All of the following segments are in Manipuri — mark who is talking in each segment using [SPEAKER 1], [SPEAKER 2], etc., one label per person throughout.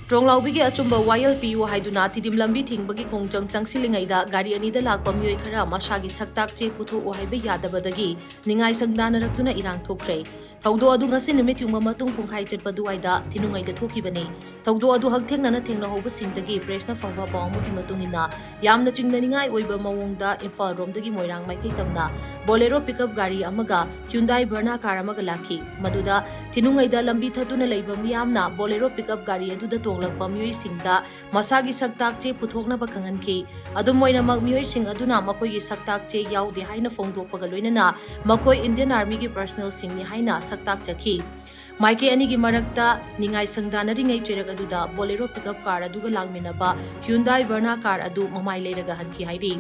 [SPEAKER 1] Tronglaubi achumba wayal piyu haiduna tidim lambi thingbagi khongchang changsilingaida gari anida lakpa mioi khara masagi saktak che putho ohaiba yadabadagi ningai sangdanarakduna irang thokre thaudo adu ngasi nimit yungma matung pungkhai chetpa duaida Thinungei da thokibani thaudo adu hagthengnana thengna hoba singdagi pressna phangba pawmugi matungina yamna chingnaningai oiba mawongda Imphal romdagi moirang maikei tamna bolero pickup gari amaga Hyundai Verna car amaga lakhi maduda Thinungei da lambi thatuna leiba miyamna bolero pickup gari aduda lakpa mioi singda masagi saktak che puthokna ba khanganki adum moina mag mioi sing aduna makoi gi saktak che yaude haina phongdokpaga loinana makoi Indian Army gi personnel sing ni haina saktak chakhi maike ani gi marakta ningai sangdana ringai cherak aduda bolero pickup car aduga langminaba Hyundai Verna car adu mamai leiraga hanki hairi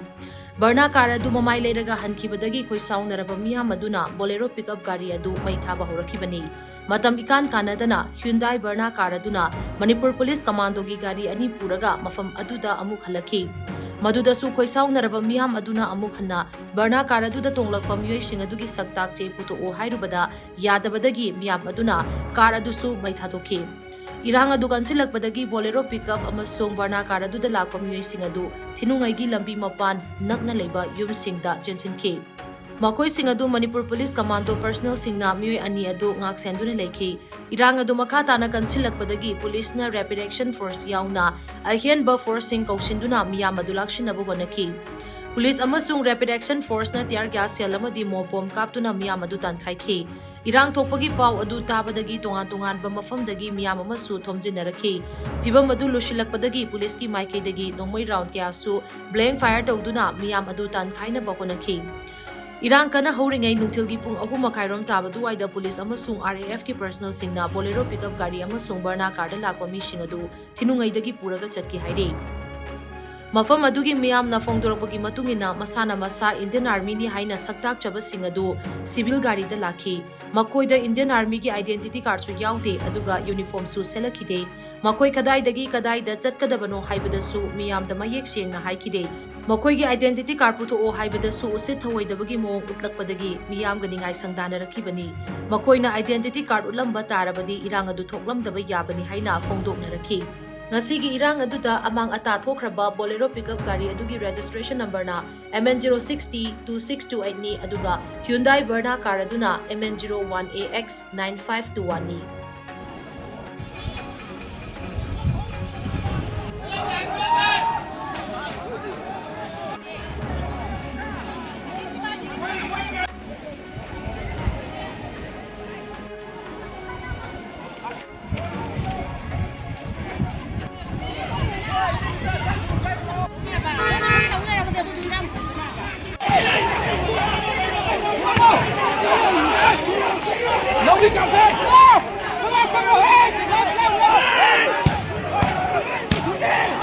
[SPEAKER 1] Verna car adu mamai leiraga hankibadagi koi saunaraba miyam aduna bolero pickup gari adu mai thaba horakibani Matam ikan kanadana Hyundai Verna car aduna Manipur Police Commando gi gari ani puraga mafam aduda amuk halaki maduda su khoisau naraba miyam aduna amuk hanna Verna car aduda tonglakpa mioi sing adugi saktak che puto o hairubada yadabadagi miyam aduna car adusu mai thadokhi Irang adu kansilakpadagi bolero pickup amasung Verna car aduda lakpa mioi sing adu Thinungei gi lambi mapan nakna leiba yum singda chenchinkhi Makoi sing adu Manipur Police Commando personnel singna mioi ani adu ngak senduna lekhi irang adu makha tana kansilakpadagi police na rapid action force yauna ahian ba force sing kausinduna miyam adu lakshinabu bonaki police amasung rapid action force na tear gas cell amadi mobom kaptuna miyam adu tankhai irang thokpagi paw adu tabadagi tongan ba mafamdagi miyam amasu thomjinarakhi phibam adu lushilakpadagi police ki maikeidagi nongmoi round kya su blank fire tawduna miyam adu tankhaina ba honaki Irang kana hauringai nungthilgi pung 3:30 tabadu waida police amasung RAF ki personnel singna bolero pickup gari amasung Verna car da lakpa mi sing adu Thinungei dagi puraga chatki hairi Mafam adugi miyam na phongdorakpagi matungina masana masa Indian Army ni haina saktak chaba sing adu civil gari da lakhi makoi da Indian Army ki identity card su yaude aduga uniform su selakhide makoi kadai dagi kadai da chatkadabano haibada su miyam da mayek sengna haikide makoi gi identity card putho o haibada su usit thawoidabagi mong utlakpadagi miyam ga ningai sangdana rakhibani makoi na identity card ulamba tarabadi irang adu thoklamdaba yabani haina phongdokna rakhi Ngasigi irang aduda amang ata thokraba bolero pickup gari adugi registration number na MN0602628 ni aduga Hyundai Verna car aduna MN01AX9521 ni
[SPEAKER 2] Nobody comes in! Come on, come on! Hey!